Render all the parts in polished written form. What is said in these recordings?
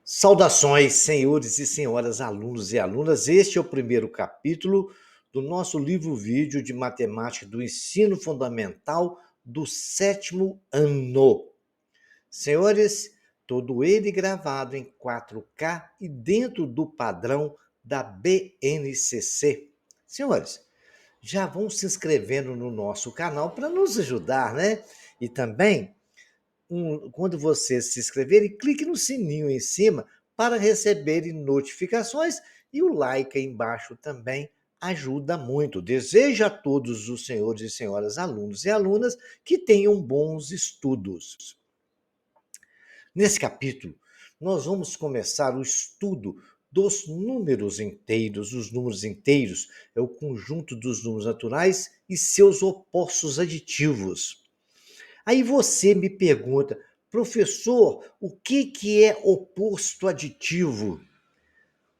Saudações, senhores e senhoras, alunos e alunas. Este é o primeiro capítulo do nosso livro-vídeo de matemática do ensino fundamental do sétimo ano. Senhores, todo ele gravado em 4K e dentro do padrão da BNCC. Senhores, já vão se inscrevendo no nosso canal para nos ajudar, né? E também quando você se inscrever, clique no sininho em cima para receberem notificações e o like aí embaixo também ajuda muito. Desejo a todos os senhores e senhoras alunos e alunas que tenham bons estudos. Nesse capítulo, nós vamos começar o estudo dos números inteiros. Os números inteiros é o conjunto dos números naturais e seus opostos aditivos. Aí você me pergunta, professor, o que é oposto aditivo?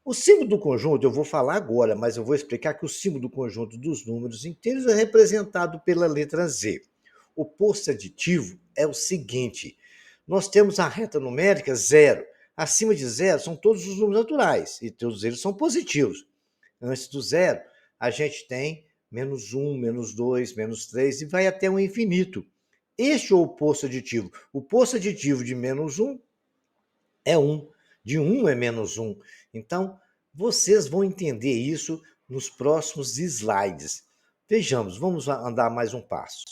O símbolo do conjunto, eu vou falar agora, mas eu vou explicar que o símbolo do conjunto dos números inteiros é representado pela letra Z. O oposto aditivo é o seguinte: nós temos a reta numérica zero. Acima de zero são todos os números naturais, e todos eles são positivos. Antes do zero, a gente tem menos 1, menos 2, menos 3 e vai até o infinito. Este é o oposto aditivo. O oposto aditivo de menos 1 é 1, de 1 é menos 1. Então, vocês vão entender isso nos próximos slides. Vejamos, vamos andar mais um passo.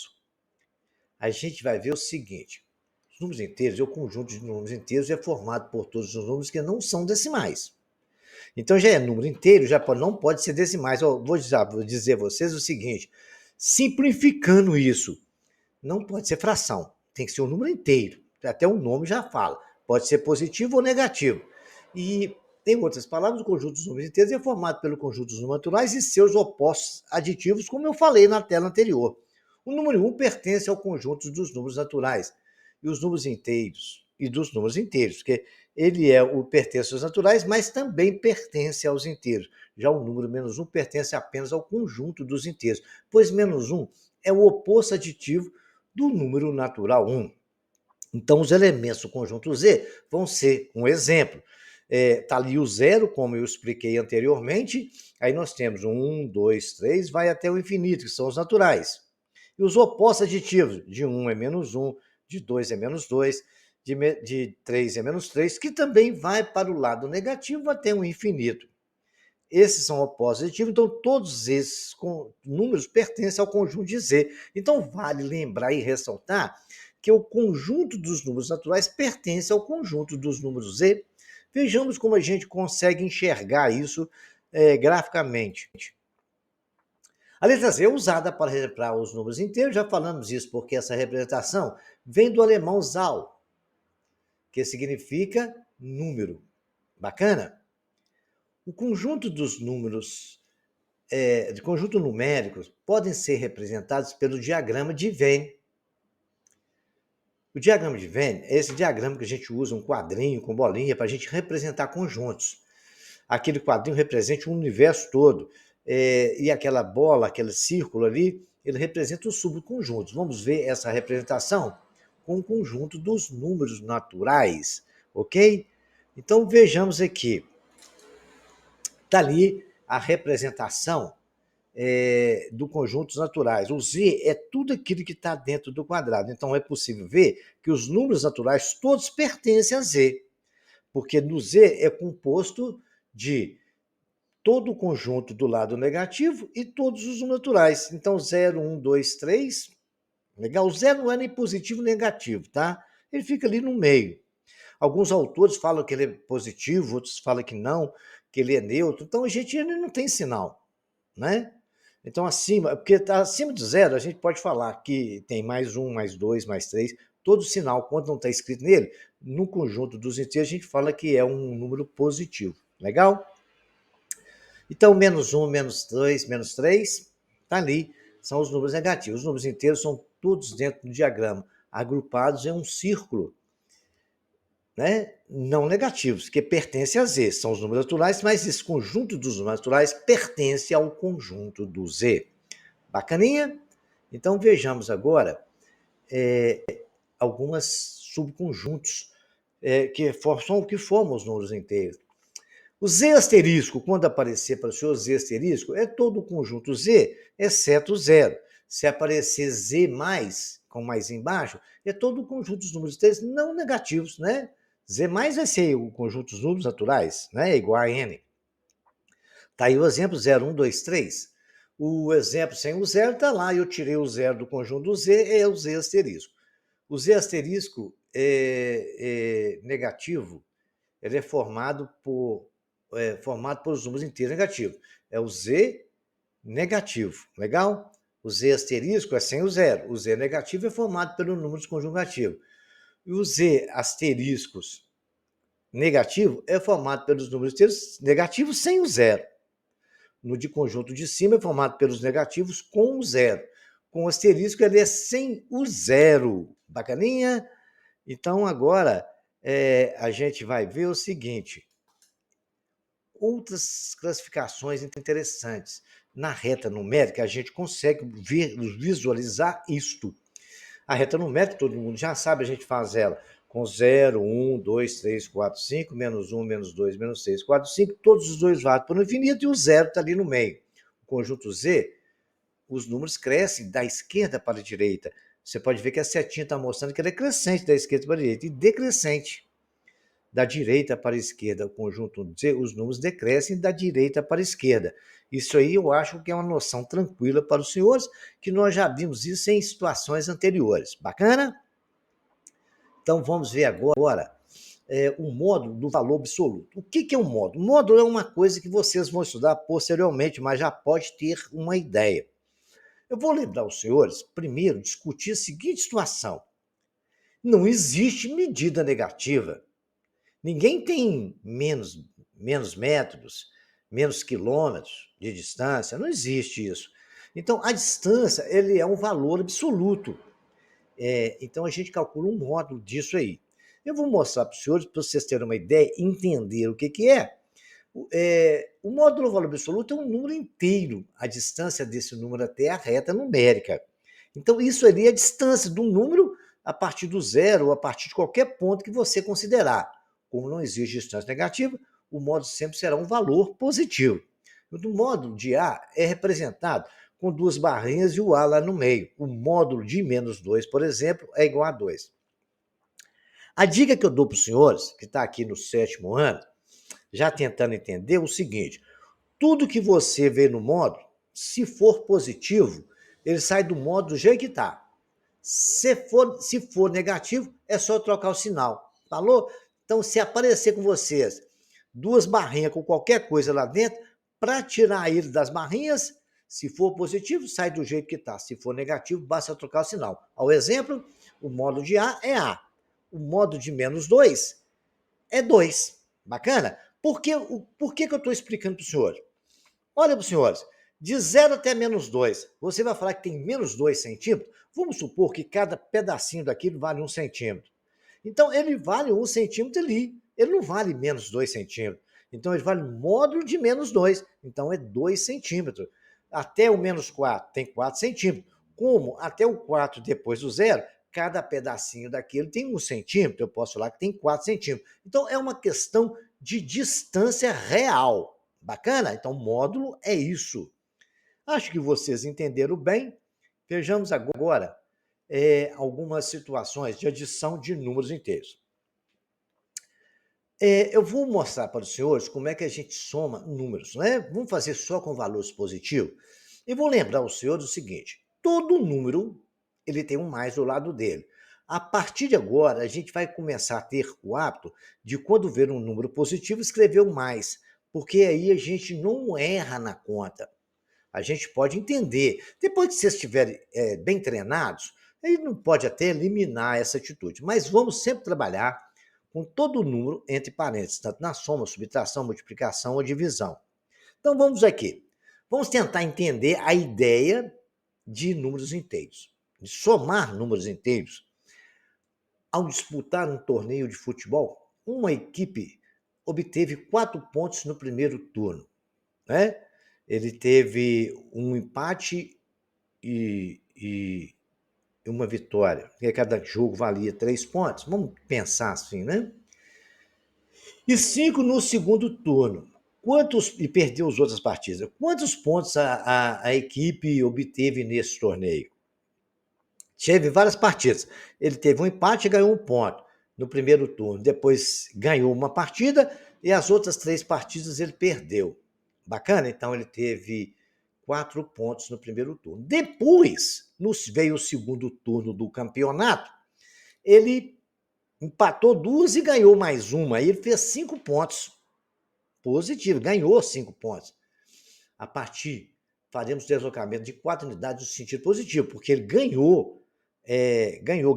A gente vai ver o seguinte: os números inteiros, o conjunto de números inteiros é formado por todos os números que não são decimais. Então já é número inteiro, já não pode ser decimais. Eu vou dizer a vocês o seguinte: simplificando isso, não pode ser fração, tem que ser um número inteiro. Até o nome já fala, pode ser positivo ou negativo. E, em outras palavras, o conjunto dos números inteiros é formado pelo conjunto dos números naturais e seus opostos aditivos, como eu falei na tela anterior. O número 1 pertence ao conjunto dos números naturais e os números inteiros, e dos números inteiros, porque ele pertence aos naturais, mas também pertence aos inteiros. Já o número menos 1 pertence apenas ao conjunto dos inteiros, pois menos 1 é o oposto aditivo do número natural 1. Então, os elementos do conjunto Z vão ser um exemplo. Está ali o zero, como eu expliquei anteriormente. Aí nós temos 1, 2, 3, vai até o infinito, que são os naturais. E os opostos aditivos, de 1 é menos 1, de 2 é menos 2, de 3 é menos 3, que também vai para o lado negativo até o infinito. Esses são opostos aditivos, então todos esses números pertencem ao conjunto de Z. Então vale lembrar e ressaltar que o conjunto dos números naturais pertence ao conjunto dos números Z. Vejamos como a gente consegue enxergar isso graficamente. A letra Z é usada para representar os números inteiros, já falamos isso porque essa representação vem do alemão Zahl, que significa número. Bacana? O conjunto dos números de conjunto numéricos podem ser representados pelo diagrama de Venn. O diagrama de Venn é esse diagrama que a gente usa um quadrinho com bolinha para a gente representar conjuntos. Aquele quadrinho representa o universo todo, e aquela bola, aquele círculo ali, ele representa os subconjuntos. Vamos ver essa representação com o conjunto dos números naturais, ok? Então vejamos aqui. Está ali a representação do conjuntos naturais. O Z é tudo aquilo que está dentro do quadrado. Então é possível ver que os números naturais todos pertencem a Z, porque no Z é composto de todo o conjunto do lado negativo e todos os naturais. Então 0, 1, 2, 3, legal? O zero não é nem positivo nem negativo, tá? Ele fica ali no meio. Alguns autores falam que ele é positivo, outros falam que não, que ele é neutro. Então a gente ainda não tem sinal, né? Então, acima, porque tá acima de zero, a gente pode falar que tem mais um, mais dois, mais três. Todo sinal, quando não está escrito nele, no conjunto dos inteiros, a gente fala que é um número positivo. Legal? Então, menos um, menos dois, menos três, está ali, são os números negativos. Os números inteiros são todos dentro do diagrama, agrupados em um círculo, né? Não negativos, que pertencem a Z, são os números naturais, mas esse conjunto dos números naturais pertence ao conjunto do Z. Bacaninha? Então vejamos agora alguns subconjuntos são o que formam os números inteiros. O Z asterisco, quando aparecer para o senhor Z asterisco, é todo o conjunto Z, exceto o zero. Se aparecer Z mais, com mais embaixo, é todo o conjunto dos números inteiros não negativos, né? Z mais vai ser o conjunto dos números naturais, né? É igual a N. Está aí o exemplo 0, 1, 2, 3. O exemplo sem o zero está lá, eu tirei o zero do conjunto do Z, é o Z asterisco. O Z asterisco é negativo, ele é formado por os números inteiros negativos. É o Z negativo, legal? O Z asterisco é sem o zero. O Z negativo é formado pelos números conjugativos. E o Z asteriscos negativo é formado pelos números inteiros negativos sem o zero. No de conjunto de cima é formado pelos negativos com o zero. Com o asterisco ele é sem o zero. Bacaninha? Então agora a gente vai ver o seguinte. Outras classificações interessantes. Na reta numérica, a gente consegue visualizar isto. A reta numérica, todo mundo já sabe, a gente faz ela com 0, 1, 2, 3, 4, 5, menos 1, menos 2, menos 6, 4, 5, todos os dois válidos para o infinito e o zero está ali no meio. O conjunto Z, os números crescem da esquerda para a direita. Você pode ver que a setinha está mostrando que ela é crescente da esquerda para a direita e decrescente da direita para a esquerda. O conjunto Z, os números decrescem da direita para a esquerda. Isso aí eu acho que é uma noção tranquila para os senhores, que nós já vimos isso em situações anteriores. Bacana? Então vamos ver agora o módulo do valor absoluto. O que é um módulo? O módulo é uma coisa que vocês vão estudar posteriormente, mas já pode ter uma ideia. Eu vou lembrar os senhores, primeiro, discutir a seguinte situação. Não existe medida negativa. Ninguém tem menos métodos, menos quilômetros de distância, não existe isso. Então, a distância ele é um valor absoluto. Então, a gente calcula um módulo disso aí. Eu vou mostrar para os senhores, para vocês terem uma ideia, entender o que é. O módulo do valor absoluto é um número inteiro, a distância desse número até a reta numérica. Então, isso ali é a distância do número a partir do zero, ou a partir de qualquer ponto que você considerar. Como não existe distância negativa, o módulo sempre será um valor positivo. O módulo de A é representado com duas barrinhas e o A lá no meio. O módulo de menos 2, por exemplo, é igual a 2. A dica que eu dou para os senhores, que está aqui no 7º ano, já tentando entender o seguinte: tudo que você vê no módulo, se for positivo, ele sai do módulo do jeito que está. Se for negativo, é só trocar o sinal. Falou? Então, se aparecer com vocês duas barrinhas com qualquer coisa lá dentro, para tirar ele das barrinhas, se for positivo, sai do jeito que está. Se for negativo, basta trocar o sinal. Ao exemplo, o módulo de A é A. O módulo de menos 2 é 2. Bacana? Por que eu estou explicando para os senhores? Olha para os senhores, de 0 até menos 2, você vai falar que tem menos 2 centímetros? Vamos supor que cada pedacinho daquilo vale 1 centímetro. Então, ele vale 1 centímetro ali. Ele não vale menos 2 centímetros. Então, ele vale módulo de menos 2. Então, é 2 centímetros. Até o menos 4 tem 4 centímetros. Como até o 4 depois do zero, cada pedacinho daquele tem 1 centímetro. Eu posso falar que tem 4 centímetros. Então, é uma questão de distância real. Bacana? Então, módulo é isso. Acho que vocês entenderam bem. Vejamos agora algumas situações de adição de números inteiros. Eu vou mostrar para os senhores como é que a gente soma números, né? Vamos fazer só com valores positivos. E vou lembrar aos senhores o seguinte: todo número ele tem um mais do lado dele. A partir de agora, a gente vai começar a ter o hábito de, quando ver um número positivo, escrever o mais, porque aí a gente não erra na conta. A gente pode entender. Depois que vocês estiverem bem treinados, aí não pode até eliminar essa atitude. Mas vamos sempre trabalhar com todo o número entre parênteses, tanto na soma, subtração, multiplicação ou divisão. Então vamos aqui. Vamos tentar entender a ideia de números inteiros, de somar números inteiros. Ao disputar um torneio de futebol, uma equipe obteve 4 pontos no primeiro turno, né? Ele teve um empate e uma vitória, porque cada jogo valia 3 pontos. Vamos pensar assim, né? E 5 no segundo turno. E perdeu as outras partidas. Quantos pontos a equipe obteve nesse torneio? Teve várias partidas. Ele teve um empate e ganhou um ponto no primeiro turno. Depois ganhou uma partida e as outras 3 partidas ele perdeu. Bacana? Então ele teve 4 pontos no primeiro turno. Depois veio o segundo turno do campeonato. Ele empatou 2 e ganhou mais uma. Aí ele fez 5 pontos. Positivo, ganhou 5 pontos. A partir, faremos deslocamento de 4 unidades no sentido positivo, porque ele ganhou,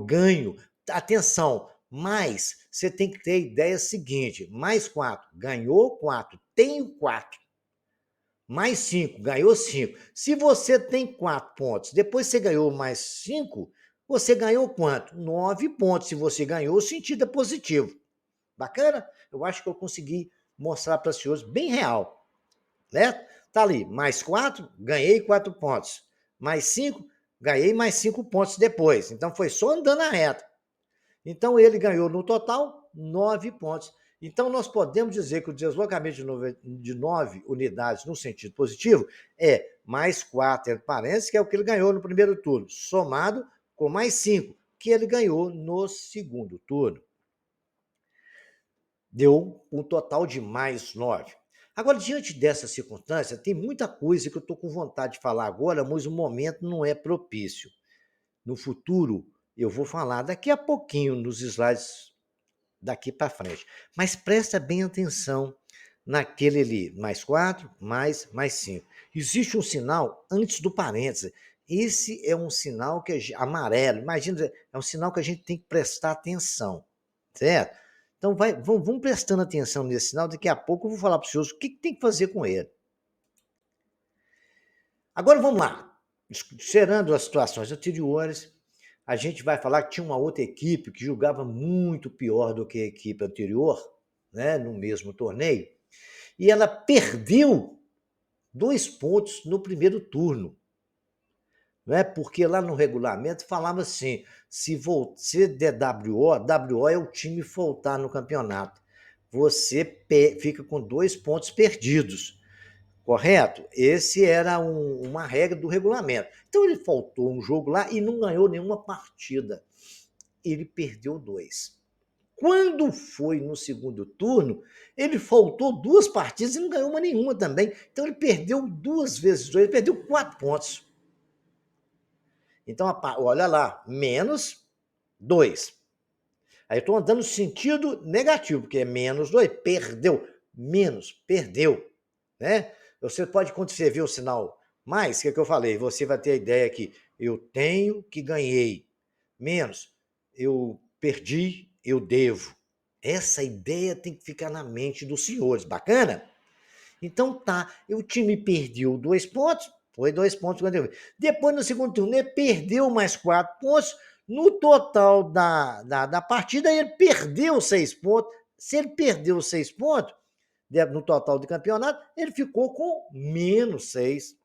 ganho. Atenção, mas você tem que ter a ideia seguinte: mais 4, ganhou 4, tenho 4. Mais 5, ganhou 5. Se você tem 4 pontos, depois você ganhou mais 5, você ganhou quanto? 9 pontos. Se você ganhou, o sentido é positivo. Bacana? Eu acho que eu consegui mostrar para os senhores bem real, né? Tá ali, mais 4, ganhei 4 pontos. Mais 5, ganhei mais 5 pontos depois. Então foi só andando a reta. Então ele ganhou no total 9 pontos. Então nós podemos dizer que o deslocamento de 9 unidades no sentido positivo é mais 4, entre parênteses, que é o que ele ganhou no primeiro turno, somado com mais 5, que ele ganhou no segundo turno. Deu um total de mais 9. Agora, diante dessa circunstância, tem muita coisa que eu estou com vontade de falar agora, mas o momento não é propício. No futuro, eu vou falar daqui a pouquinho nos slides daqui para frente. Mas presta bem atenção naquele ali, mais 4, mais 5. Existe um sinal antes do parêntese. Esse é um sinal que amarelo, imagina, é um sinal que a gente tem que prestar atenção, certo? Então vamos prestando atenção nesse sinal, daqui a pouco eu vou falar para os senhores o que tem que fazer com ele. Agora vamos lá. Considerando as situações anteriores, a gente vai falar que tinha uma outra equipe que jogava muito pior do que a equipe anterior, né, no mesmo torneio, e ela perdeu 2 pontos no primeiro turno. Né? Porque lá no regulamento falava assim, se der WO, WO é o time voltar no campeonato. Você fica com 2 pontos perdidos. Correto? Esse era uma regra do regulamento. Então ele faltou um jogo lá e não ganhou nenhuma partida. Ele perdeu 2. Quando foi no segundo turno, ele faltou 2 partidas e não ganhou uma nenhuma também. Então ele perdeu 2 vezes 2, ele perdeu 4 pontos. Então, olha lá, menos 2. Aí eu estou andando no sentido negativo, porque é menos 2, perdeu. Menos, perdeu. Né? Você pode, quando você vê o sinal mais, que é que eu falei, você vai ter a ideia que eu tenho que ganhei. Menos, eu perdi, eu devo. Essa ideia tem que ficar na mente dos senhores. Bacana? Então tá, o time perdeu 2 pontos, foi 2 pontos. Depois, no segundo turno, ele perdeu mais 4 pontos. No total da partida, ele perdeu 6 pontos. Se ele perdeu 6 pontos, no total do campeonato, ele ficou com menos 6.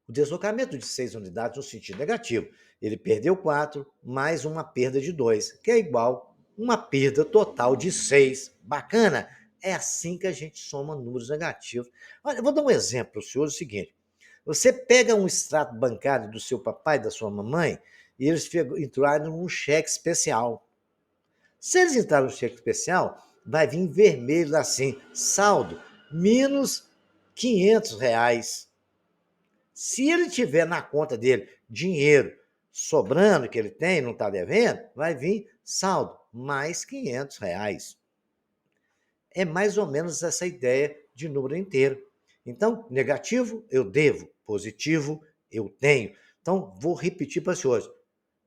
O deslocamento de 6 unidades no sentido negativo. Ele perdeu 4, mais uma perda de 2, que é igual uma perda total de 6. Bacana? É assim que a gente soma números negativos. Olha, eu vou dar um exemplo para o senhor, o seguinte. Você pega um extrato bancário do seu papai e da sua mamãe e eles entraram num cheque especial. Se eles entraram no cheque especial, vai vir vermelho assim, saldo, menos R$ 500. Se ele tiver na conta dele dinheiro sobrando que ele tem, não está devendo, vai vir saldo, mais R$ 500. É mais ou menos essa ideia de número inteiro. Então, negativo, eu devo. Positivo, eu tenho. Então, vou repetir para os senhores.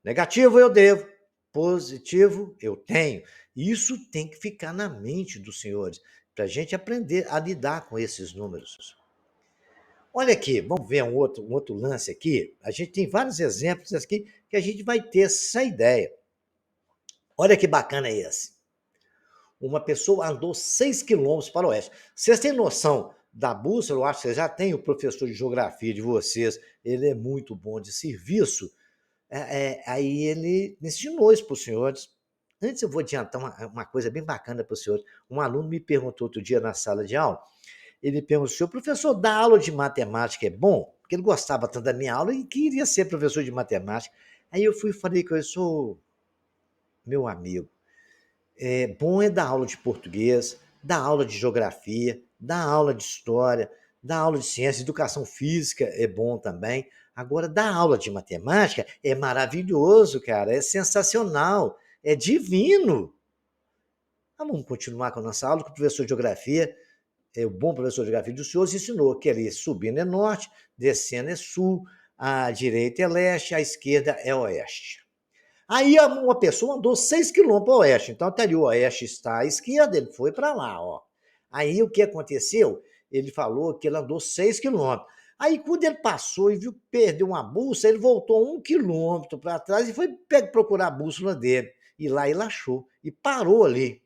Negativo, eu devo. Positivo, eu tenho. Isso tem que ficar na mente dos senhores, para a gente aprender a lidar com esses números. Olha aqui, vamos ver um outro lance aqui. A gente tem vários exemplos aqui que a gente vai ter essa ideia. Olha que bacana esse. Uma pessoa andou 6 quilômetros para o oeste. Vocês têm noção da bússola? Eu acho que vocês já têm o professor de geografia de vocês. Ele é muito bom de serviço. Aí ele ensinou isso para os senhores. Antes eu vou adiantar uma coisa bem bacana para o senhor. Um aluno me perguntou outro dia na sala de aula, ele perguntou, senhor professor, dar aula de matemática é bom? Porque ele gostava tanto da minha aula e queria ser professor de matemática. Aí eu fui e falei com ele, sou meu amigo, bom é dar aula de português, dar aula de geografia, dar aula de história, dar aula de ciência, educação física é bom também. Agora, dar aula de matemática é maravilhoso, cara, é sensacional, é divino. Vamos continuar com a nossa aula, que o professor de geografia, o bom professor de geografia do senhor, ensinou que ali subindo é norte, descendo é sul, a direita é leste, a esquerda é oeste. Aí uma pessoa andou 6 quilômetros para o oeste, então até ali o oeste está à esquerda, ele foi para lá, ó. Aí o que aconteceu? Ele falou que ele andou 6 quilômetros. Aí quando ele passou e viu que perdeu uma bússola, ele voltou 1 quilômetro para trás e foi procurar a bússola dele. E lá ele achou, e parou ali.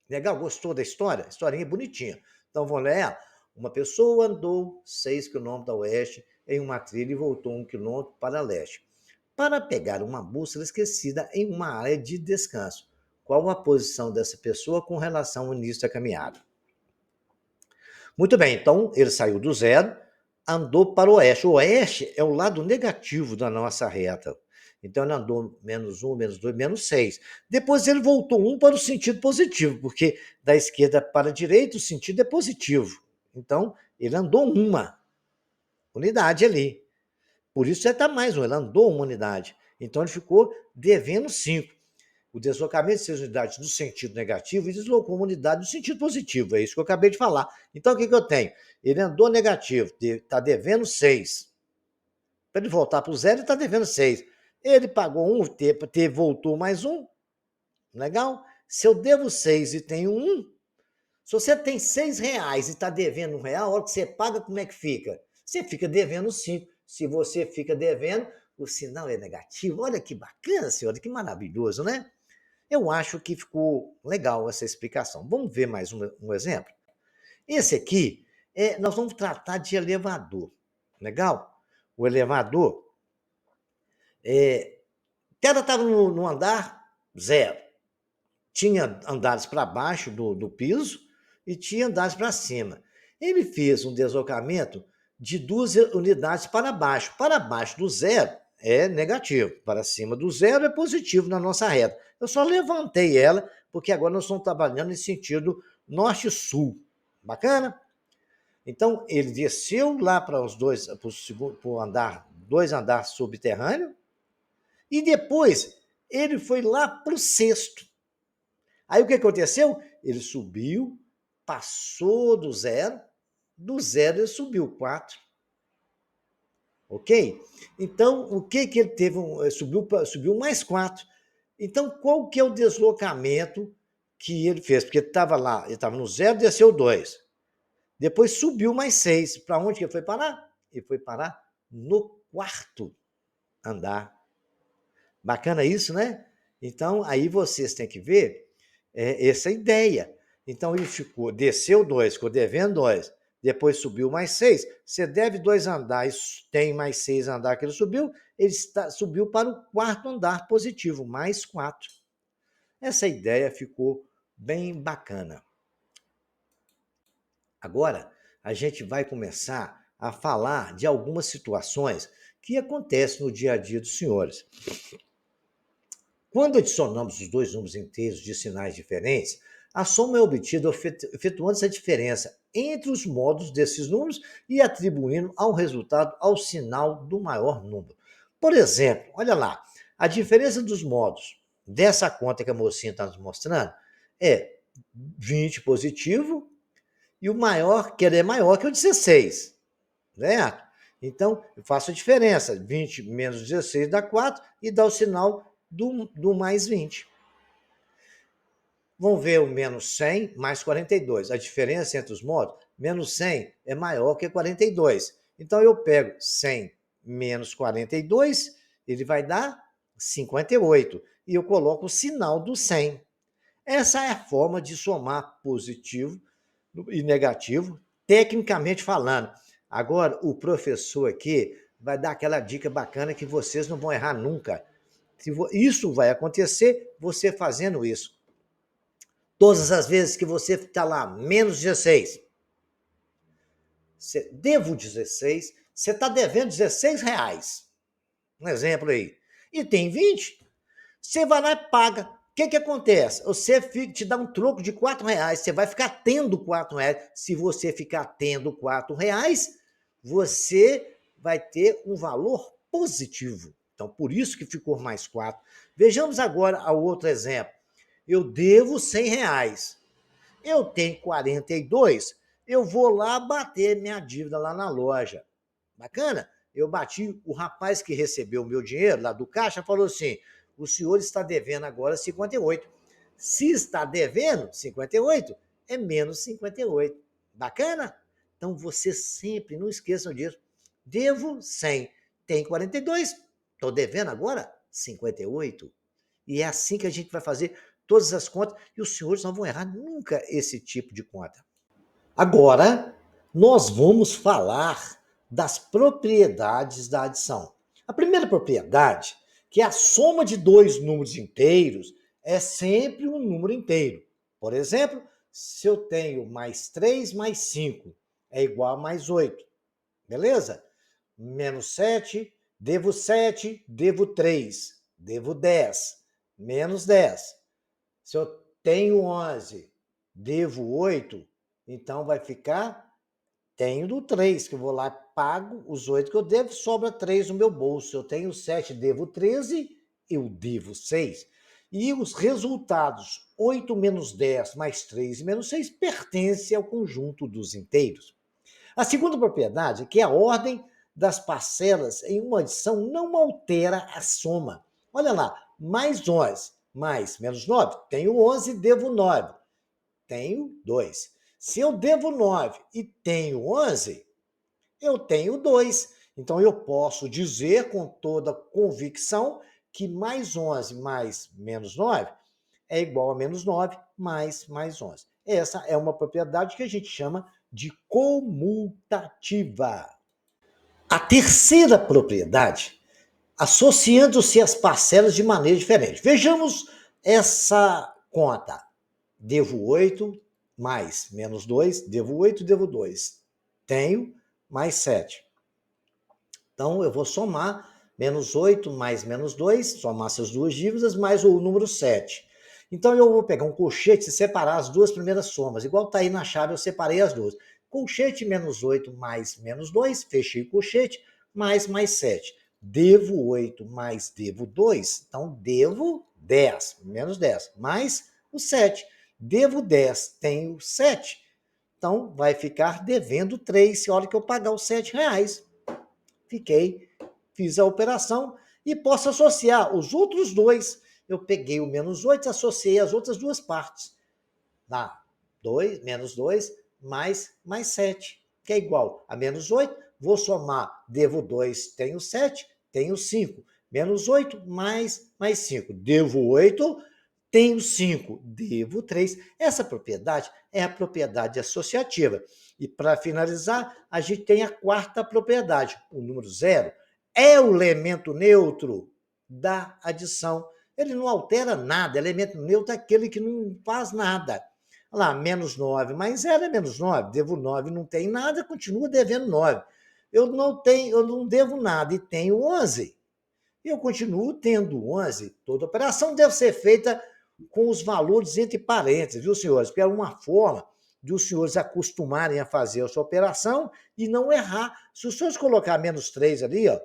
Legal? Gostou da história? Historinha bonitinha. Então vou ler ela. Uma pessoa andou 6 quilômetros a oeste em uma trilha e voltou 1 quilômetro para leste para pegar uma bússola esquecida em uma área de descanso. Qual a posição dessa pessoa com relação ao início da caminhada? Muito bem, então ele saiu do zero, andou para o oeste. O oeste é o lado negativo da nossa reta. Então ele andou -1, -2, -6. Depois ele voltou 1 para o sentido positivo, porque da esquerda para a direita o sentido é positivo. Então ele andou uma unidade ali. Por isso já está mais um, ele andou uma unidade. Então ele ficou devendo 5. O deslocamento de 6 unidades no sentido negativo e deslocou uma unidade no sentido positivo. É isso que eu acabei de falar. Então o que eu tenho? Ele andou negativo, está devendo 6. Para ele voltar para o zero, ele está devendo 6. Ele pagou 1, voltou mais 1. Legal? Se eu devo 6 e tenho 1, se você tem R$ 6 e está devendo R$ 1, a hora que você paga, como é que fica? Você fica devendo 5. Se você fica devendo, o sinal é negativo. Olha que bacana, senhora, que maravilhoso, né? Eu acho que ficou legal essa explicação. Vamos ver mais um exemplo? Esse aqui, nós vamos tratar de elevador. Legal? O elevador, o cara estava no andar 0. Tinha andares para baixo do piso e tinha andares para cima. Ele fez um deslocamento de 2 unidades para baixo. Para baixo do zero é negativo, para cima do zero é positivo na nossa reta. Eu só levantei ela, porque agora nós estamos trabalhando em sentido norte-sul. Bacana? Então, ele desceu lá para os dois, para o andar, 2 andares subterrâneos, e depois ele foi lá para o sexto. Aí o que aconteceu? Ele subiu, passou do zero ele subiu 4. Ok? Então, o que ele teve? Subiu mais 4. Então, qual que é o deslocamento que ele fez? Porque ele estava lá, ele estava no zero, desceu 2. Depois subiu mais 6. Para onde que ele foi parar? Ele foi parar no 4º andar. Bacana isso, né? Então, aí vocês têm que ver essa ideia. Então, ele desceu 2, ficou devendo 2, depois subiu mais 6. Você deve 2 andares, tem mais 6 andares que ele subiu para o 4º andar positivo, mais 4. Essa ideia ficou bem bacana. Agora, a gente vai começar a falar de algumas situações que acontecem no dia a dia dos senhores. Quando adicionamos os dois números inteiros de sinais diferentes, a soma é obtida efetuando essa diferença entre os modos desses números e atribuindo ao resultado ao sinal do maior número. Por exemplo, olha lá, a diferença dos modos dessa conta que a mocinha está nos mostrando é 20 positivo e o maior, que ele é maior que o 16, certo? Então, eu faço a diferença, 20 menos 16 dá 4 e dá o sinal do mais 20. Vamos ver o menos 100 mais 42. A diferença entre os modos, menos 100 é maior que 42. Então, eu pego 100 menos 42, ele vai dar 58. E eu coloco o sinal do 100. Essa é a forma de somar positivo e negativo, tecnicamente falando. Agora, o professor aqui vai dar aquela dica bacana que vocês não vão errar nunca. Isso vai acontecer você fazendo isso. Todas as vezes que você está lá, menos 16, devo 16, você está devendo R$ 16. Um exemplo aí. E tem 20, você vai lá e paga. O que acontece? Você te dá um troco de R$ 4, você vai ficar tendo R$ 4. Se você ficar tendo R$ 4, você vai ter um valor positivo. Então, por isso que ficou mais 4. Vejamos agora o outro exemplo. Eu devo R$ 100. Eu tenho 42, eu vou lá bater minha dívida lá na loja. Bacana? Eu bati, o rapaz que recebeu o meu dinheiro lá do caixa falou assim: o senhor está devendo agora 58. Se está devendo 58, é menos 58. Bacana? Então você sempre, não esqueçam disso. Devo 100, tem 42, estou devendo agora 58. E é assim que a gente vai fazer todas as contas, e os senhores não vão errar nunca esse tipo de conta. Agora, nós vamos falar das propriedades da adição. A primeira propriedade, que é a soma de dois números inteiros, é sempre um número inteiro. Por exemplo, se eu tenho mais 3 mais 5 é igual a mais 8, beleza? Menos 7, devo 3, devo 10, menos 10. Se eu tenho 11, devo 8, então vai ficar, tenho do 3, que eu vou lá, pago os 8 que eu devo, sobra 3 no meu bolso. Eu tenho 7, devo 13, eu devo 6. E os resultados, 8 menos 10 mais 3 menos 6, pertencem ao conjunto dos inteiros. A segunda propriedade é que a ordem das parcelas em uma adição não altera a soma. Olha lá, mais 11, mais menos 9, tenho 11, devo 9, tenho 2. Se eu devo 9 e tenho 11, eu tenho 2. Então eu posso dizer com toda convicção que mais 11 mais menos 9 é igual a menos 9 mais 11. Essa é uma propriedade que a gente chama de comutativa. A terceira propriedade, associando-se as parcelas de maneira diferente. Vejamos essa conta. Devo 8 mais menos 2, devo 8, devo 2. Tenho mais 7. Então, eu vou somar menos 8 mais menos 2, somar essas duas dívidas, mais o número 7. Então, eu vou pegar um colchete e separar as duas primeiras somas. Igual está aí na chave, eu separei as duas. Colchete menos 8 mais menos 2, fechei o colchete, mais 7. Devo 8 mais devo 2, então devo 10, menos 10, mais o 7. Devo 10, tenho 7. Então, vai ficar devendo 3 se a hora que eu pagar os R$ 7. Fiz a operação e posso associar os outros dois. Eu peguei o menos 8 e associei as outras duas partes. Dá 2, menos 2, mais 7, que é igual a menos 8. Vou somar, devo 2, tenho 7, tenho 5. Menos 8, mais 5. Devo 8, tenho 5, devo 3. Essa propriedade é a propriedade associativa. E para finalizar, a gente tem a quarta propriedade, o número 0 é o elemento neutro da adição. Ele não altera nada, elemento neutro é aquele que não faz nada. Olha lá, menos 9 mais 0 é menos 9, devo 9, não tem nada, continua devendo 9. Eu não devo nada e tenho 11. Eu continuo tendo 11. Toda operação deve ser feita com os valores entre parênteses, viu, senhores? Porque é uma forma de os senhores acostumarem a fazer a sua operação e não errar. Se os senhores colocar menos 3 ali, ó,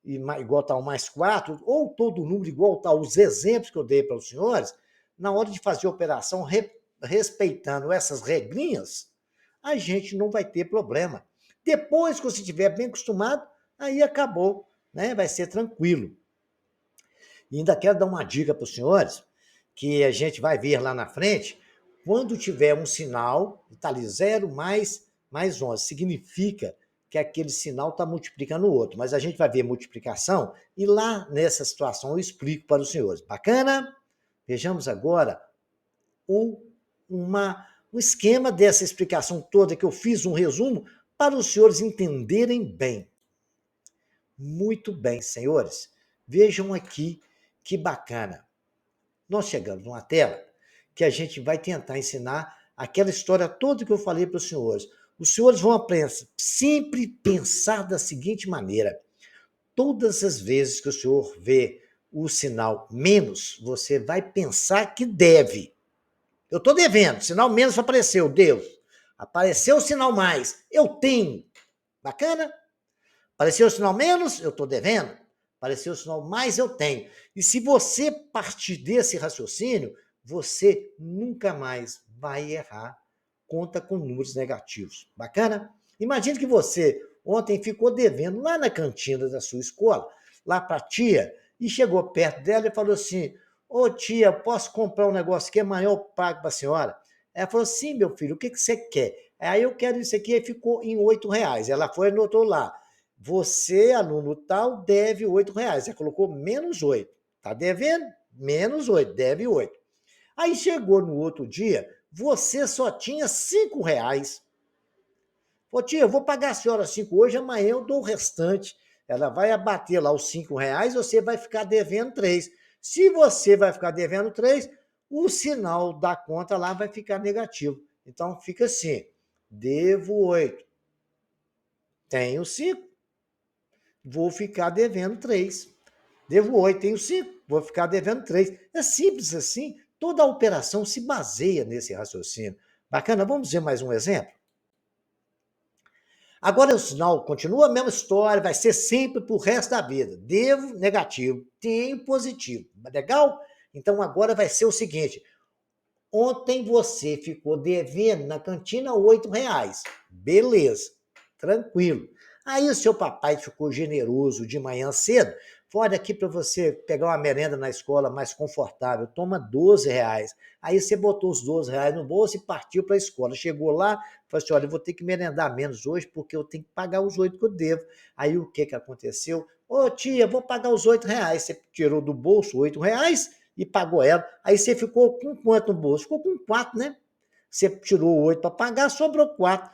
igual está o mais 4, ou todo número igual está os exemplos que eu dei para os senhores, na hora de fazer a operação, respeitando essas regrinhas, a gente não vai ter problema. Depois que você estiver bem acostumado, aí acabou, né? Vai ser tranquilo. E ainda quero dar uma dica para os senhores, que a gente vai ver lá na frente, quando tiver um sinal, está ali 0 mais 11, significa que aquele sinal está multiplicando o outro. Mas a gente vai ver multiplicação e lá nessa situação eu explico para os senhores. Bacana? Vejamos agora um esquema dessa explicação toda que eu fiz, um resumo, para os senhores entenderem bem. Muito bem, senhores. Vejam aqui que bacana. Nós chegamos numa tela que a gente vai tentar ensinar aquela história toda que eu falei para os senhores. Os senhores vão sempre pensar da seguinte maneira: todas as vezes que o senhor vê o sinal menos, você vai pensar que deve. Eu estou devendo, sinal menos apareceu, Deus. Apareceu o sinal mais, eu tenho. Bacana? Apareceu o sinal menos, eu estou devendo. Apareceu o sinal mais, eu tenho. E se você partir desse raciocínio, você nunca mais vai errar conta com números negativos. Bacana? Imagine que você ontem ficou devendo lá na cantina da sua escola, lá para a tia, e chegou perto dela e falou assim: ô tia, posso comprar um negócio que é maior, eu pago para a senhora? Ela falou: sim, meu filho, o que você quer? Aí eu quero isso aqui, e ficou em R$ 8. Ela foi e anotou lá: você, aluno tal, deve R$ 8. Você colocou menos 8. Está devendo? Menos 8, deve 8. Aí chegou no outro dia, você só tinha R$ 5. Falou, tia, eu vou pagar a senhora 5 hoje, amanhã eu dou o restante. Ela vai abater lá os R$ 5, você vai ficar devendo 3. Se você vai ficar devendo 3, o sinal da conta lá vai ficar negativo. Então fica assim: devo 8, tenho 5, vou ficar devendo 3. Devo 8, tenho 5, vou ficar devendo 3. É simples assim. Toda a operação se baseia nesse raciocínio. Bacana? Vamos ver mais um exemplo? Agora o sinal continua a mesma história, vai ser sempre para o resto da vida. Devo, negativo. Tenho, positivo. Legal? Então agora vai ser o seguinte: ontem você ficou devendo na cantina R$ 8. Beleza, tranquilo. Aí o seu papai ficou generoso de manhã cedo. Olha aqui para você pegar uma merenda na escola mais confortável, toma R$ 12. Aí você botou os R$ 12 no bolso e partiu para a escola. Chegou lá, falou assim: olha, eu vou ter que merendar menos hoje porque eu tenho que pagar os 8 que eu devo. Aí o que aconteceu? Ô tia, vou pagar os R$ 8. Você tirou do bolso R$ 8 e pagou ela. Aí você ficou com quanto no bolso? Ficou com 4, né? Você tirou 8 para pagar, sobrou 4.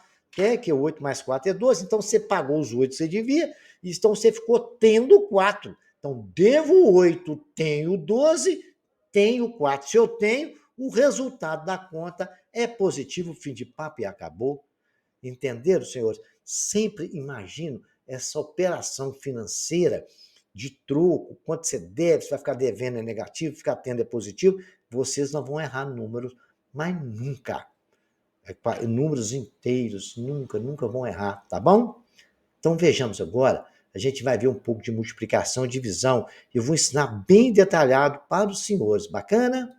Que 8 mais 4 é 12. Então você pagou os 8 que você devia, então você ficou tendo 4. Então, devo 8, tenho 12, tenho 4. Se eu tenho, o resultado da conta é positivo, fim de papo e acabou. Entenderam, senhores? Sempre imagino essa operação financeira de troco, quanto você deve, você vai ficar devendo é negativo, ficar tendo é positivo, vocês não vão errar números, mas nunca. Números inteiros, nunca vão errar, tá bom? Então vejamos agora, a gente vai ver um pouco de multiplicação e divisão. Eu vou ensinar bem detalhado para os senhores, bacana?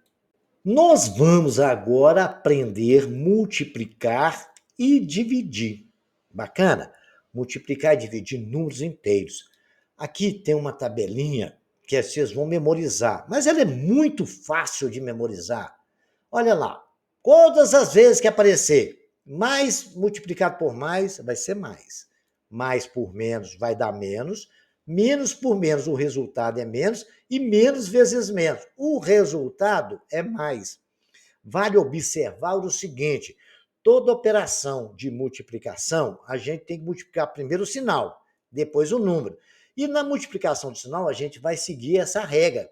Nós vamos agora aprender a multiplicar e dividir. Bacana? Multiplicar e dividir números inteiros. Aqui tem uma tabelinha que vocês vão memorizar, mas ela é muito fácil de memorizar. Olha lá, todas as vezes que aparecer mais multiplicado por mais, vai ser mais. Mais por menos vai dar menos. Menos por menos, o resultado é menos. E menos vezes menos, o resultado é mais. Vale observar o seguinte: toda operação de multiplicação, a gente tem que multiplicar primeiro o sinal, depois o número. E na multiplicação do sinal, a gente vai seguir essa regra.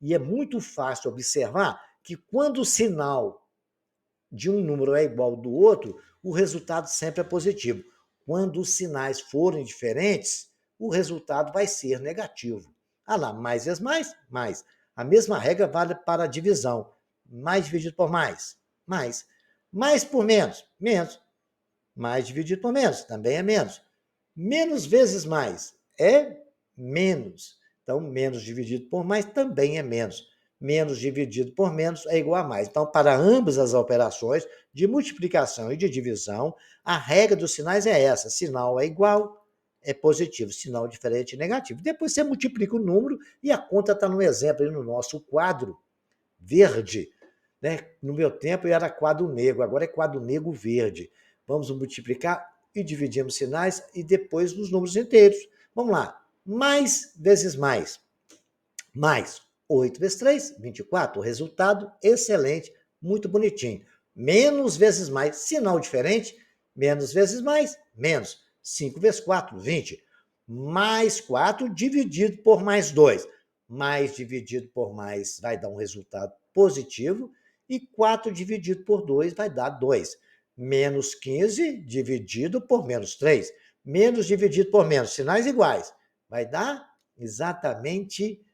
E é muito fácil observar que quando o sinal de um número é igual ao do outro, o resultado sempre é positivo. Quando os sinais forem diferentes, o resultado vai ser negativo. Ah lá, mais vezes mais, mais. A mesma regra vale para a divisão. Mais dividido por mais, mais. Mais por menos, menos. Mais dividido por menos, também é menos. Menos vezes mais é menos. Então, menos dividido por mais também é menos. Menos dividido por menos é igual a mais. Então, para ambas as operações de multiplicação e de divisão, a regra dos sinais é essa: sinal é igual, é positivo, sinal diferente é negativo. Depois você multiplica o número e a conta está no exemplo, aí no nosso quadro verde. Né? No meu tempo era quadro negro, agora é quadro negro verde. Vamos multiplicar e dividimos sinais e depois nos números inteiros. Vamos lá. Mais vezes mais. Mais 8 vezes 3, 24. O resultado, excelente, muito bonitinho. Menos vezes mais, sinal diferente. Menos vezes mais, menos. 5 vezes 4, 20. Mais 4 dividido por mais 2. mais dividido por mais vai dar um resultado positivo, e 4 dividido por 2 vai dar 2. Menos 15 dividido por menos 3. Menos dividido por menos, sinais iguais, vai dar exatamente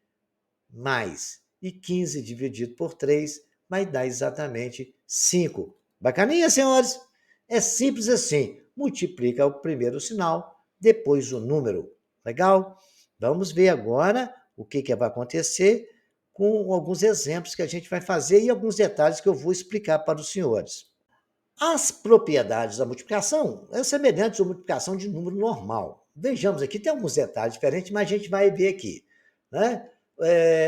mais. E 15 dividido por 3 vai dar exatamente 5. Bacaninha, senhores? É simples assim. Multiplica o primeiro sinal, depois o número. Legal? Vamos ver agora o que vai acontecer com alguns exemplos que a gente vai fazer e alguns detalhes que eu vou explicar para os senhores. As propriedades da multiplicação são semelhantes à multiplicação de número normal. Vejamos aqui, tem alguns detalhes diferentes, mas a gente vai ver aqui. Né?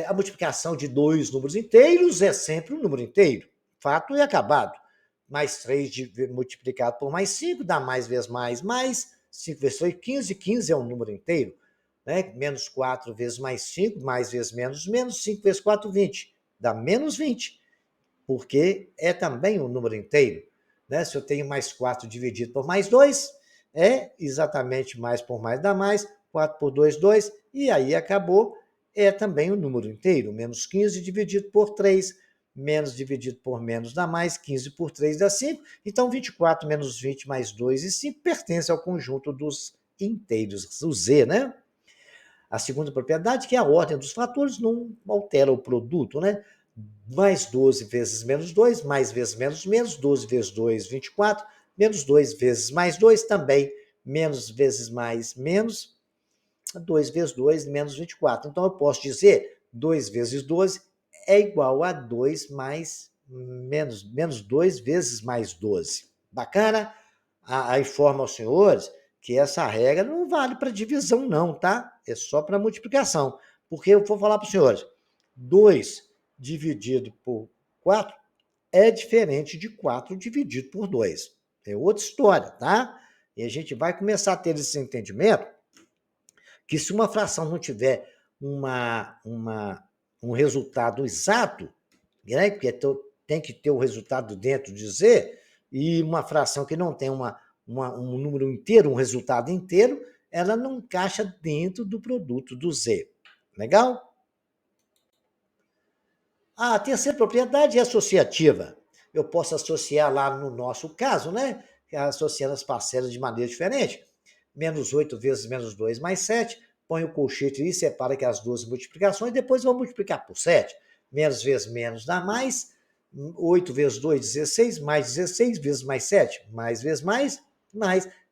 A multiplicação de dois números inteiros é sempre um número inteiro. Fato e acabado. Mais 3 multiplicado por mais 5 dá mais vezes mais. 5 vezes 3, 15. 15 é um número inteiro. Né? Menos 4 vezes mais 5, mais vezes menos 5 vezes 4, 20. Dá menos 20, porque é também um número inteiro. Né? Se eu tenho mais 4 dividido por mais 2, é exatamente mais por mais dá mais, 4 por 2, 2, e aí acabou, é também um número inteiro. Menos 15 dividido por 3, menos dividido por menos dá mais, 15 por 3 dá 5, então 24 menos 20 mais 2 e 5 pertence ao conjunto dos inteiros, o Z, né? A segunda propriedade, que é a ordem dos fatores, não altera o produto, né? Mais 12 vezes menos 2, mais vezes menos, 12 vezes 2, 24, menos 2 vezes mais 2, também menos vezes mais menos, 2 vezes 2, menos 24. Então, eu posso dizer 2 vezes 12 é igual a 2 mais menos 2 vezes mais 12. Bacana? Aí informa aos senhores que essa regra não vale para divisão, não, tá? É só para multiplicação. Porque eu vou falar para os senhores: 2 dividido por 4 é diferente de 4 dividido por 2. É outra história, tá? E a gente vai começar a ter esse entendimento que se uma fração não tiver um resultado exato, né? Porque tem que ter o resultado dentro de Z, e uma fração que não tem um número inteiro, um resultado inteiro, ela não encaixa dentro do produto do Z. Legal? A terceira propriedade é associativa. Eu posso associar lá no nosso caso, né? Associando as parcelas de maneira diferente. Menos 8 vezes menos 2 mais 7. Põe o colchete e separa que as duas multiplicações, depois vou multiplicar por 7. Menos vezes menos dá mais. 8 vezes 2, 16, mais 16 vezes mais 7, mais vezes mais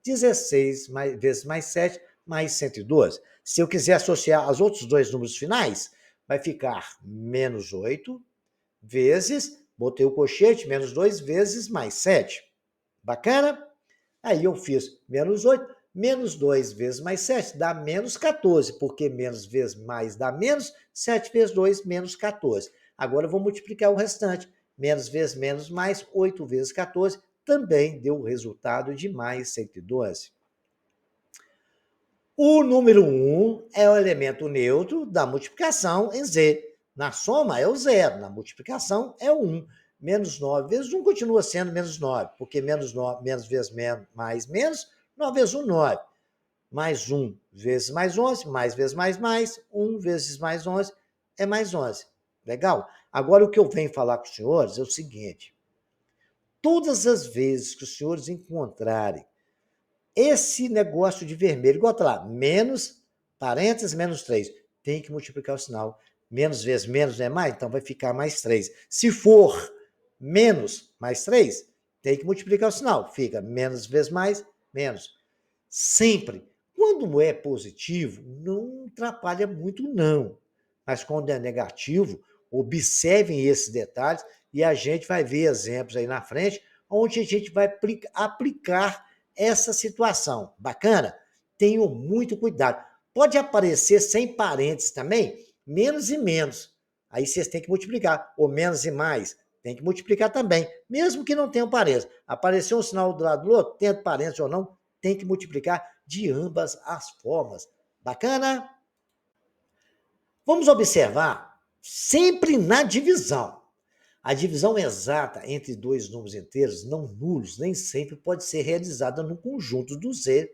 16 vezes mais 7, mais 112. Se eu quiser associar os outros dois números finais, vai ficar menos 8 vezes, botei o colchete, menos 2 vezes mais 7. Bacana? Aí eu fiz menos 8, menos 2 vezes mais 7 dá menos 14, porque menos vezes mais dá menos, 7 vezes 2, menos 14. Agora eu vou multiplicar o restante. Menos vezes menos mais, 8 vezes 14, também deu o resultado de mais 112. O número 1 é o elemento neutro da multiplicação em Z. Na soma é o zero, na multiplicação é o 1. Menos 9 vezes 1 continua sendo menos 9, porque menos 9, menos vezes menos, mais menos, 9 vezes 1, 9. Mais 1 vezes mais 11, mais vezes mais, 1 vezes mais 11 é mais 11. Legal? Agora, o que eu venho falar com os senhores é o seguinte: todas as vezes que os senhores encontrarem esse negócio de vermelho, igual tá lá, menos, parênteses, menos 3. Tem que multiplicar o sinal. Menos vezes menos não é mais, então vai ficar mais 3. Se for menos mais 3, tem que multiplicar o sinal. Fica menos vezes mais, menos. Sempre. Quando é positivo, não atrapalha muito, não. Mas quando é negativo, observem esses detalhes e a gente vai ver exemplos aí na frente, onde a gente vai aplicar essa situação. Bacana? Tenham muito cuidado. Pode aparecer sem parênteses também, menos e menos. Aí vocês têm que multiplicar. Ou menos e mais, tem que multiplicar também. Mesmo que não tenha parênteses. Apareceu um sinal do lado do outro, tendo parênteses ou não, tem que multiplicar de ambas as formas. Bacana? Vamos observar sempre na divisão. A divisão exata entre dois números inteiros não nulos nem sempre pode ser realizada no conjunto do Z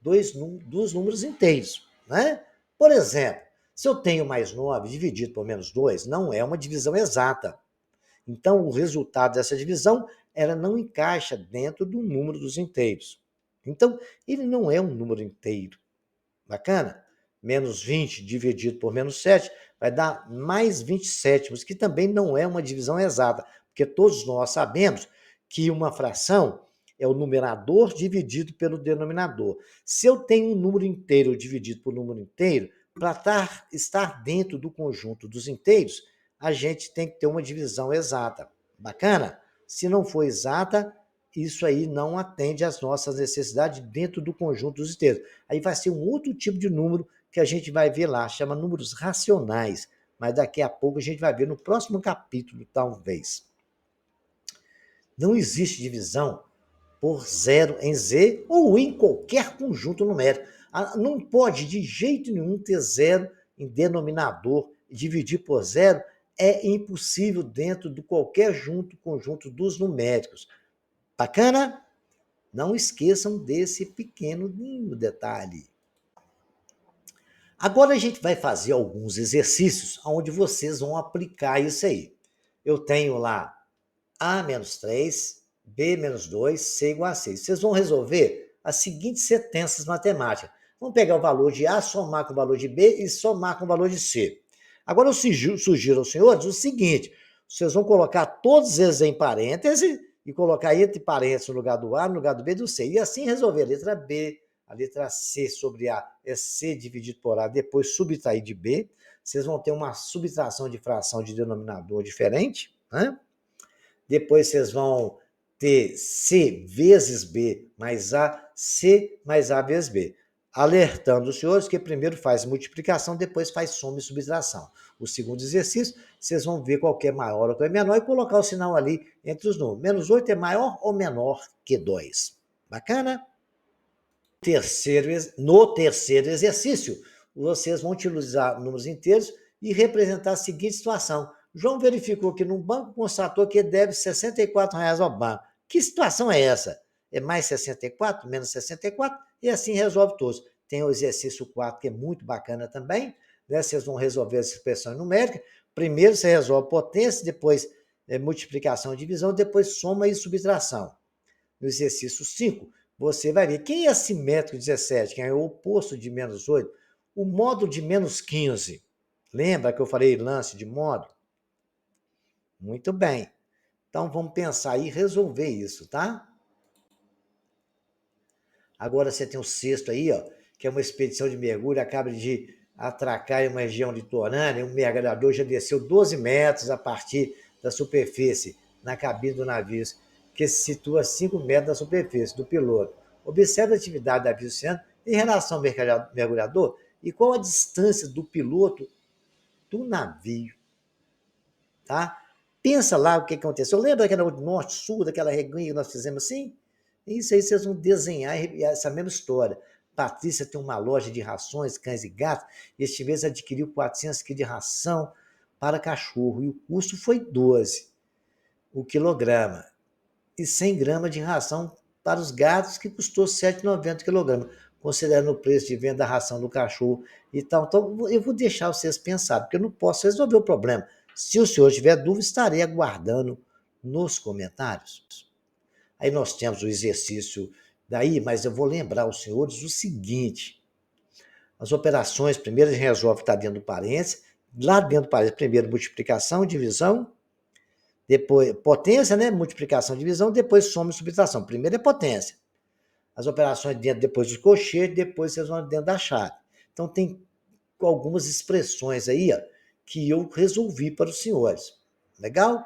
dos números inteiros. Né? Por exemplo, Se eu tenho mais 9 dividido por menos 2, não é uma divisão exata. Então, o resultado dessa divisão, ela não encaixa dentro do número dos inteiros. Então, ele não é um número inteiro. Bacana? Menos 20 dividido por menos 7 vai dar mais 27, que também não é uma divisão exata, porque todos nós sabemos que uma fração é o numerador dividido pelo denominador. Se eu tenho um número inteiro dividido por número inteiro, para estar dentro do conjunto dos inteiros, a gente tem que ter uma divisão exata. Bacana? Se não for exata, isso aí não atende às nossas necessidades dentro do conjunto dos inteiros. Aí vai ser um outro tipo de número que a gente vai ver lá, chama números racionais, mas daqui a pouco a gente vai ver no próximo capítulo, talvez. Não existe divisão por zero em Z ou em qualquer conjunto numérico. Não pode de jeito nenhum ter zero em denominador. Dividir por zero é impossível dentro de qualquer conjunto dos numéricos. Bacana? Não esqueçam desse pequeno detalhe. Agora a gente vai fazer alguns exercícios onde vocês vão aplicar isso aí. Eu tenho lá A menos 3, B menos 2, C igual a 6. Vocês vão resolver as seguintes sentenças matemáticas. Vamos pegar o valor de A, somar com o valor de B e somar com o valor de C. Agora eu sugiro aos senhores o seguinte: vocês vão colocar todos eles em parêntese e colocar entre parênteses no lugar do A, no lugar do B e do C. E assim resolver a letra B, a letra C sobre A é C dividido por A, depois subtrair de B. Vocês vão ter uma subtração de fração de denominador diferente, né? Depois vocês vão ter C vezes B mais A, C mais A vezes B. Alertando os senhores que primeiro faz multiplicação, depois faz soma e subtração. O segundo exercício, vocês vão ver qual é maior ou qual é menor e colocar o sinal ali entre os números. Menos 8 é maior ou menor que 2? Bacana? No terceiro exercício, vocês vão utilizar números inteiros e representar a seguinte situação. João verificou que no banco constatou que ele deve R$ 64 ao banco. Que situação é essa? É mais 64, menos 64, e assim resolve todos. Tem o exercício 4, que é muito bacana também, né? Vocês vão resolver as expressões numéricas. Primeiro você resolve potência, depois multiplicação e divisão, depois soma e subtração. No exercício 5, você vai ver quem é assimétrico 17, quem é o oposto de menos 8, o módulo de menos 15. Lembra que eu falei lance de módulo? Muito bem. Então vamos pensar e resolver isso, tá? Agora você tem o sexto aí, ó, que é uma expedição de mergulho, acaba de atracar em uma região litorânea, um mergulhador já desceu 12 metros a partir da superfície na cabine do navio, que se situa a 5 metros da superfície do piloto. Observe a atividade da navio oceano em relação ao mergulhador e qual a distância do piloto do navio, tá? Pensa lá o que aconteceu. Lembra daquela norte-sul, daquela reguinha que nós fizemos assim? Isso aí vocês vão desenhar essa mesma história. Patrícia tem uma loja de rações, cães e gatos, e este mês adquiriu 400 quilos de ração para cachorro, e o custo foi 12 o quilograma, e 100 gramas de ração para os gatos, que custou 7,90 o quilograma, considerando o preço de venda da ração do cachorro e tal. Então, eu vou deixar vocês pensar, porque eu não posso resolver o problema. Se o senhor tiver dúvida, estarei aguardando nos comentários. Aí nós temos o exercício daí, mas eu vou lembrar aos senhores o seguinte: as operações, primeiro a gente resolve o que está dentro do parênteses, lá dentro do parênteses, primeiro multiplicação, divisão, depois potência, né? Multiplicação, divisão, depois soma e subtração. Primeiro é potência. As operações dentro, depois dos colchetes, depois vocês vão dentro da chave. Então tem algumas expressões aí, ó, que eu resolvi para os senhores. Legal?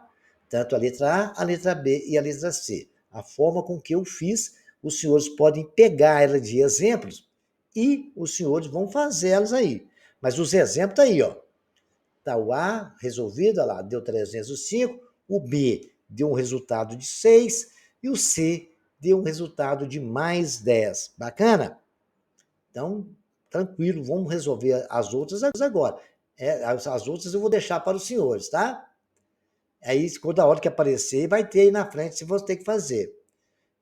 Tanto a letra A, a letra B e a letra C. A forma com que eu fiz, os senhores podem pegar ela de exemplos e os senhores vão fazê-los aí. Mas os exemplos tá aí, ó. Tá o A resolvido, olha lá, deu 305, o B deu um resultado de 6 e o C deu um resultado de mais 10. Bacana? Então, tranquilo, vamos resolver as outras agora. As outras eu vou deixar para os senhores, tá? Aí, quando a hora que aparecer, vai ter aí na frente se você tem que fazer.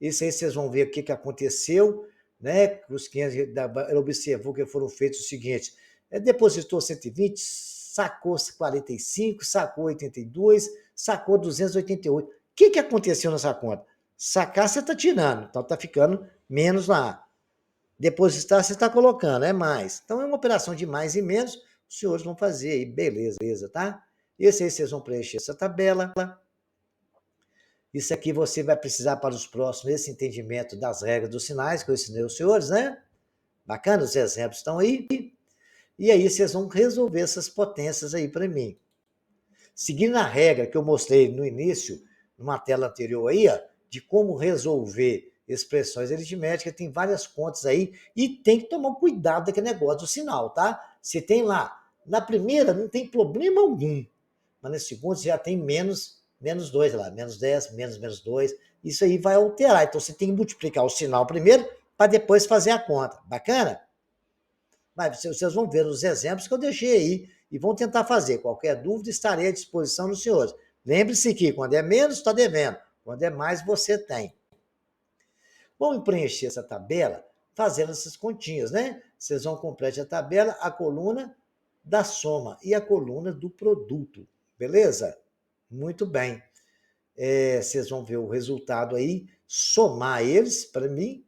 Isso aí vocês vão ver o que aconteceu, né? Os 500, ele observou que foram feitos o seguinte: Depositou 120, sacou 45, sacou 82, sacou 288. O que aconteceu nessa conta? Sacar você está tirando, então está ficando menos lá. Depositar você está colocando, é mais. Então é uma operação de mais e menos, os senhores vão fazer aí, beleza, tá? Esse aí vocês vão preencher essa tabela. Isso aqui você vai precisar para os próximos, esse entendimento das regras dos sinais que eu ensinei aos senhores, né? Bacana, os exemplos estão aí. E aí vocês vão resolver essas potências aí para mim. Seguindo a regra que eu mostrei no início, numa tela anterior aí, ó, de como resolver expressões aritméticas, tem várias contas aí, e tem que tomar cuidado daquele negócio do sinal, tá? Se tem lá, na primeira não tem problema algum, mas na segunda você já tem menos 2 lá, menos 10, menos 2, isso aí vai alterar, então você tem que multiplicar o sinal primeiro, para depois fazer a conta, bacana? Mas vocês vão ver os exemplos que eu deixei aí e vão tentar fazer. Qualquer dúvida, estarei à disposição dos senhores. Lembre-se que quando é menos, está devendo. Quando é mais, você tem. Vamos preencher essa tabela fazendo essas continhas, né? Vocês vão completar a tabela, a coluna da soma e a coluna do produto. Beleza? Muito bem. Vocês vão ver o resultado aí, somar eles para mim,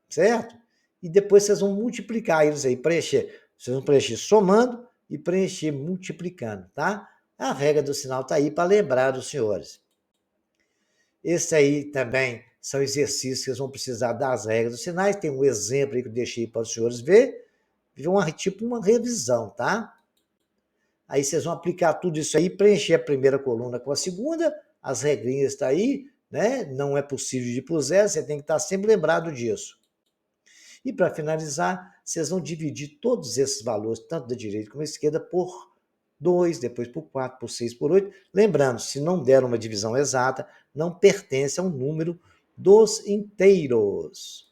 certo? E depois vocês vão multiplicar eles aí, preencher. Vocês vão preencher somando e preencher multiplicando, tá? A regra do sinal está aí para lembrar dos senhores. Esse aí também são exercícios que vocês vão precisar das regras dos sinais. Tem um exemplo aí que eu deixei para os senhores ver. Tipo uma revisão, tá? Aí vocês vão aplicar tudo isso aí, preencher a primeira coluna com a segunda, as regrinhas estão aí, né? Não é possível de ir para o zero, você tem que estar sempre lembrado disso. E para finalizar, vocês vão dividir todos esses valores, tanto da direita como da esquerda, por 2, depois por 4, por 6, por 8. Lembrando, se não der uma divisão exata, não pertence ao número dos inteiros.